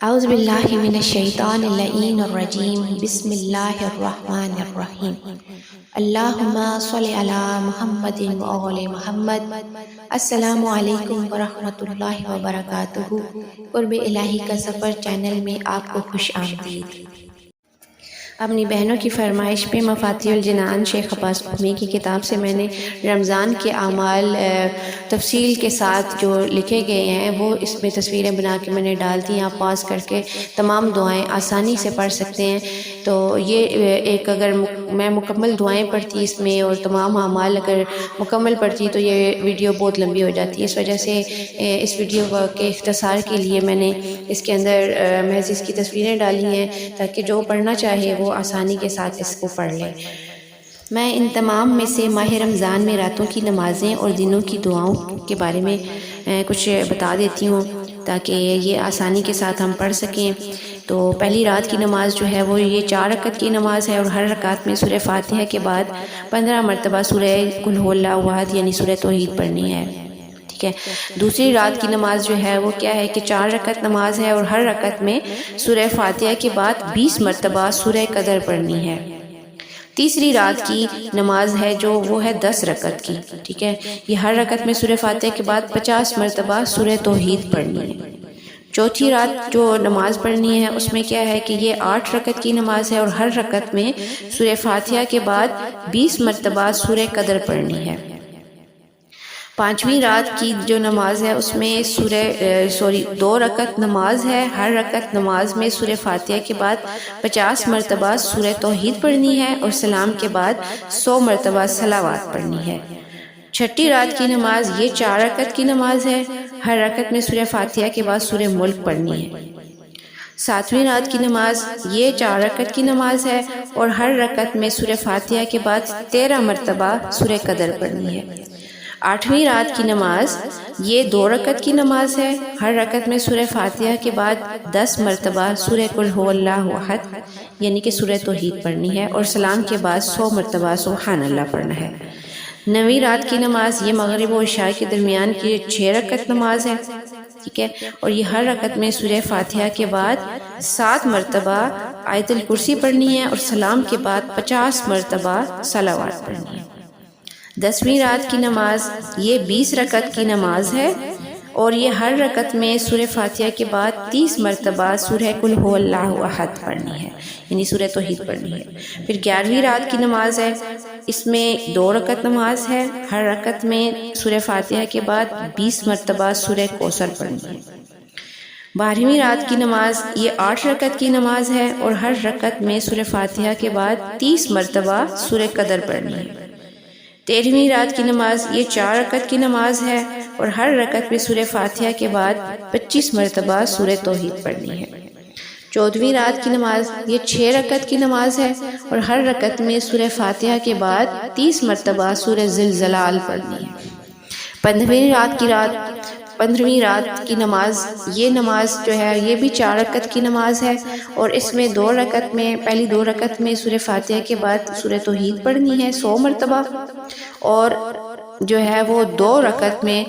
اعوذ باللہ من الشیطان اللعین الرجیم بسم اللہ الرحمن الرحیم اللہم صلی علی محمد وآل محمد۔ السلام علیکم ورحمۃ اللہ وبرکاتہ۔ قرب الہی کا سفر چینل میں آپ کو خوش آمدید۔ اپنی بہنوں کی فرمائش پہ مفاتیح الجنان شیخ عباس قمی کی کتاب سے میں نے رمضان کے اعمال تفصیل کے ساتھ جو لکھے گئے ہیں وہ اس میں تصویریں بنا کے میں نے ڈال دی۔ آپ پاس کر کے تمام دعائیں آسانی سے پڑھ سکتے ہیں۔ تو یہ ایک اگر میں مکمل دعائیں پڑھتی اس میں اور تمام اعمال اگر مکمل پڑھتی تو یہ ویڈیو بہت لمبی ہو جاتی ہے۔ اس وجہ سے اس ویڈیو کے اختصار کے لیے میں نے اس کے اندر محض اس کی تصویریں ڈالی ہیں تاکہ جو پڑھنا چاہے وہ آسانی کے ساتھ اس کو پڑھ لے۔ میں ان تمام میں سے ماہ رمضان میں راتوں کی نمازیں اور دنوں کی دعاؤں کے بارے میں کچھ بتا دیتی ہوں تاکہ یہ آسانی کے ساتھ ہم پڑھ سکیں۔ تو پہلی رات کی نماز جو ہے وہ یہ 4 رکعت کی نماز ہے اور ہر رکعت میں سورہ فاتحہ کے بعد 15 مرتبہ سورہ قل هو اللہ احد یعنی سورہ توحید پڑھنی ہے۔ ٹھیک ہے۔ دوسری رات کی نماز جو ہے وہ کیا ہے کہ 4 رکعت نماز ہے اور ہر رکعت میں سورہ فاتحہ کے بعد 20 مرتبہ سورہ قدر پڑھنی ہے۔ تیسری رات کی نماز ہے جو وہ ہے 10 رکعت کی۔ ٹھیک ہے۔ یہ ہر رکعت میں سورہ فاتحہ کے بعد 50 مرتبہ سورہ توحید پڑھنی ہے۔ چوتھی رات جو نماز پڑھنی ہے اس میں کیا ہے کہ یہ 8 رکعت کی نماز ہے اور ہر رکعت میں سورہ فاتحہ کے بعد 20 مرتبہ سورہ قدر پڑھنی ہے۔ پانچویں رات کی جو نماز ہے اس میں 2 رکعت نماز ہے، ہر رکعت نماز میں سورہ فاتحہ کے بعد 50 مرتبہ سورہ توحید پڑھنی ہے اور سلام کے بعد 100 مرتبہ صلوات پڑھنی ہے۔ چھٹی رات کی نماز یہ 4 رکعت کی نماز ہے، ہر رکعت میں سورہ فاتحہ کے بعد سورہ ملک پڑھنی ہے۔ ساتویں رات کی نماز یہ 4 رکعت کی نماز ہے اور ہر رکعت میں سورہ فاتحہ کے بعد 13 مرتبہ سورہ قدر پڑھنی ہے۔ آٹھویں رات کی نماز یہ 2 رکعت کی نماز ہے، ہر رکعت میں سورہ فاتحہ کے بعد 10 مرتبہ سورہ قل هو اللہ احد یعنی کہ سورہ توحید پڑھنی ہے اور سلام کے بعد 100 مرتبہ سبحان اللہ پڑھنا ہے۔ 9ویں رات کی نماز یہ مغرب و عشاء کے درمیان کی 6 رکعت نماز ہے۔ ٹھیک ہے۔ اور یہ ہر رکعت میں سورہ فاتحہ کے بعد 7 مرتبہ آیت الکرسی پڑھنی ہے اور سلام کے بعد 50 مرتبہ صلوات پڑھنی ہے۔ 10ویں رات کی نماز یہ 20 رکعت کی نماز ہے اور یہ ہر رکعت میں سورہ فاتحہ کے بعد 30 مرتبہ سورہ قل هو اللہ احد پڑھنی ہے یعنی سورہ توحید پڑھنی ہے۔ پھر 11ویں رات کی نماز ہے، اس میں 2 رکعت نماز ہے، ہر رکعت میں سورہ فاتحہ کے بعد 20 مرتبہ سورہ کوثر پڑھنی ہے۔ 12ویں رات کی نماز یہ 8 رکعت کی نماز ہے اور ہر رکعت میں سورہ فاتحہ کے بعد 30 مرتبہ سورہ قدر پڑھنی ہے۔ 13ویں رات کی نماز یہ 4 رکعت کی نماز ہے اور ہر رکعت میں سورہ فاتحہ کے بعد 25 مرتبہ سورہ توحید پڑھنی ہے۔ 14ویں رات کی نماز یہ 6 رکعت کی نماز ہے اور ہر رکعت میں سورہ فاتحہ کے بعد 30 مرتبہ سورہ زلزلال پڑھنی ہے۔ 15ویں رات کی نماز یہ نماز جو ہے یہ بھی 4 رکعت کی نماز ہے اور اس میں 2 رکعت میں پہلی 2 رکعت میں سورہ فاتحہ کے بعد سورہ توحید پڑھنی ہے 100 مرتبہ اور جو ہے وہ 2 رکعت میں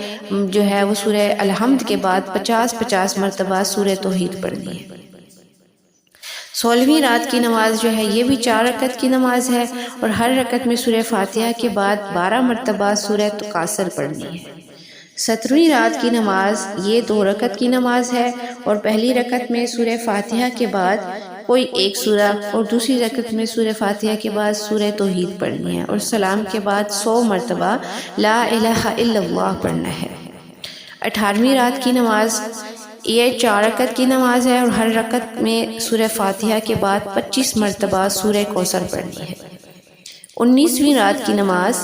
جو ہے وہ سورہ الحمد کے بعد 50 مرتبہ سورہ توحید پڑھنی ہے۔ 16ویں رات کی نماز جو ہے یہ بھی 4 رکعت کی نماز ہے اور ہر رکعت میں سورہ فاتحہ کے بعد 12 مرتبہ سورہ تکاثر پڑھنی ہے۔ 17ویں رات کی نماز یہ 2 رکعت کی نماز ہے اور پہلی رکعت میں سورہ فاتحہ کے بعد کوئی ایک سورہ اور دوسری رکعت میں سورہ فاتحہ کے بعد سورہ توحید پڑھنی ہے اور سلام کے بعد 100 مرتبہ لا الہ الا اللہ پڑھنا ہے۔ 18ویں رات کی نماز یہ 4 رکعت کی نماز ہے اور ہر رکعت میں سورہ فاتحہ کے بعد 25 مرتبہ سورہ کوثر پڑھنی ہے۔ 19ویں رات کی نماز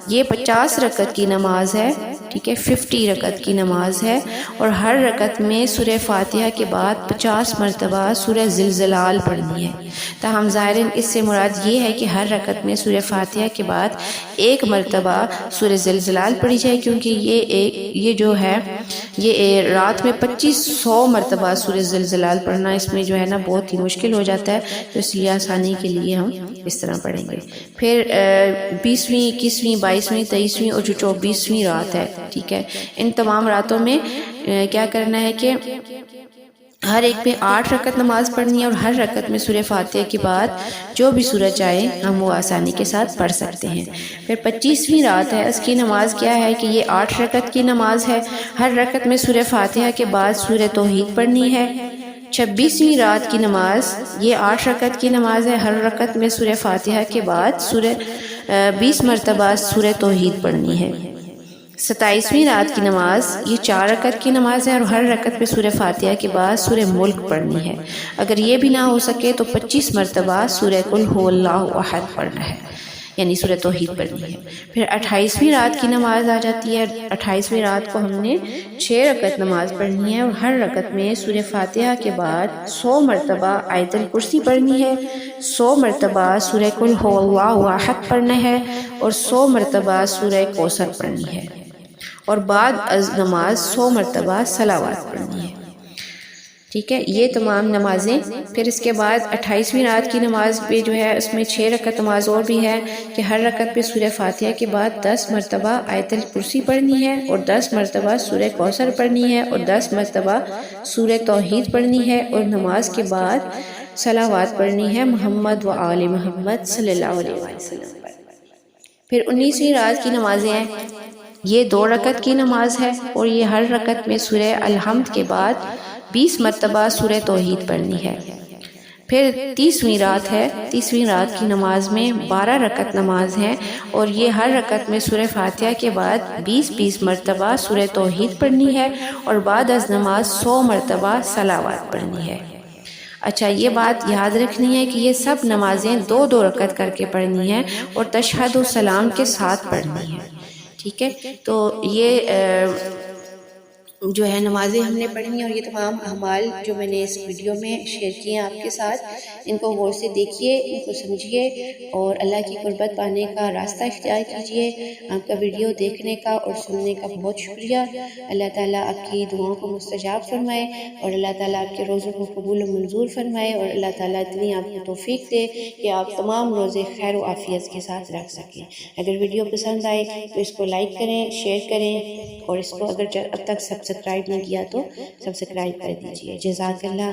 یہ 50 رکعت کی نماز ہے، ٹھیک ہے، 50 رکعت کی نماز ہے اور ہر رکعت میں سورہ فاتحہ کے بعد 50 مرتبہ سورہ زلزلال پڑھنی ہے۔ تاہم ظاہراً اس سے مراد یہ ہے کہ ہر رکعت میں سورہ فاتحہ کے بعد 1 مرتبہ سورہ زلزلال پڑھی جائے کیونکہ یہ جو ہے یہ رات میں 2500 مرتبہ سورہ زلزلال پڑھنا اس میں جو ہے نا بہت ہی مشکل ہو جاتا ہے، تو اس لیے آسانی کے لیے ہم اس طرح پڑھیں گے۔ پھر 20ویں 21ویں 22ویں 23ویں اور جو 24ویں رات ہے، ٹھیک ہے، ان تمام راتوں میں کیا کرنا ہے کہ ہر ایک میں 8 رکعت نماز پڑھنی ہے، اور ہر رکعت میں سورہ فاتحہ کے بعد جو بھی سورہ چاہے ہم وہ آسانی کے ساتھ پڑھ سکتے ہیں۔ پھر 25ویں رات ہے، اس کی نماز کیا ہے کہ یہ 8 رکعت کی نماز ہے، ہر رکعت میں سورہ فاتحہ کے بعد سورہ توحید پڑھنی ہے۔ 26ویں رات کی نماز یہ 8 رکعت کی نماز ہے، ہر رکعت میں سورہ فاتحہ کے بعد 20 مرتبہ سورہ توحید پڑھنی ہے۔ 27ویں رات کی نماز یہ 4 رکعت کی نماز ہے، اور ہر رکعت میں سورہ فاتحہ کے بعد سورہ ملک پڑھنی ہے۔ اگر یہ بھی نہ ہو سکے تو 25 مرتبہ سورہ قل هو اللہ احد پڑھنا ہے، یعنی سورہ توحید پڑھنی ہے۔ پھر 28ویں رات کی نماز آ جاتی ہے۔ 28ویں رات کو ہم نے 6 رکعت نماز پڑھنی ہے، اور ہر رکعت میں سورہ فاتحہ کے بعد 100 مرتبہ آیت الکرسی پڑھنی ہے، 100 مرتبہ سورہ قل هو اللہ احد پڑھنا ہے، اور 100 مرتبہ سورہ کوثر پڑھنی ہے، اور بعد از نماز 100 مرتبہ صلوات پڑھنی ہے۔ ٹھیک ہے، یہ تمام نمازیں۔ پھر اس کے بعد 28ویں رات کی نماز پہ جو ہے اس میں 6 رکعت نماز اور بھی ہے کہ ہر رکعت پہ سورہ فاتحہ کے بعد 10 مرتبہ آیت الکرسی پڑھنی ہے، اور 10 مرتبہ سورہ کوثر پڑھنی ہے، اور 10 مرتبہ سورہ توحید پڑھنی ہے، اور نماز کے بعد صلوات پڑھنی ہے محمد و آل محمد صلی اللہ علیہ وسلم پر۔ پھر 19ویں رات کی نمازیں ہیں، یہ 2 رکعت کی نماز ہے، اور یہ ہر رکعت میں سورہ الحمد کے بعد 20 مرتبہ سورہ توحید پڑھنی ہے۔ پھر 30ویں رات ہے، 30ویں رات کی نماز میں 12 رکعت نماز ہے، اور یہ ہر رکعت میں سورہ فاتحہ کے بعد 20 مرتبہ سورہ توحید پڑھنی ہے، اور بعد از نماز 100 مرتبہ صلوات پڑھنی ہے۔ اچھا، یہ بات یاد رکھنی ہے کہ یہ سب نمازیں 2 رکعت کر کے پڑھنی ہیں، اور تشہد و سلام کے ساتھ پڑھنی ہے۔ ٹھیک ہے، تو یہ جو ہے نمازیں ہم نے پڑھی ہیں، اور یہ تمام اعمال جو میں نے اس ویڈیو میں شیئر کیے ہیں آپ کے ساتھ، ان کو غور سے دیکھیے، ان کو سمجھیے، اور اللہ کی قربت پانے کا راستہ اختیار کیجیے۔ آپ کا ویڈیو دیکھنے کا اور سننے کا بہت شکریہ۔ اللہ تعالیٰ آپ کی دعاؤں کو مستجاب فرمائے، اور اللہ تعالیٰ آپ کے روزوں کو قبول و منظور فرمائے، اور اللہ تعالیٰ اتنی آپ کو توفیق دے کہ آپ تمام روزے خیر و عافیت کے ساتھ رکھ سکیں۔ اگر ویڈیو پسند آئے تو اس کو لائک کریں، شیئر کریں، اور اس کو اگر اب تک سبسکرائب نہیں کیا تو سبسکرائب کر دیجیے۔ جزاک اللہ۔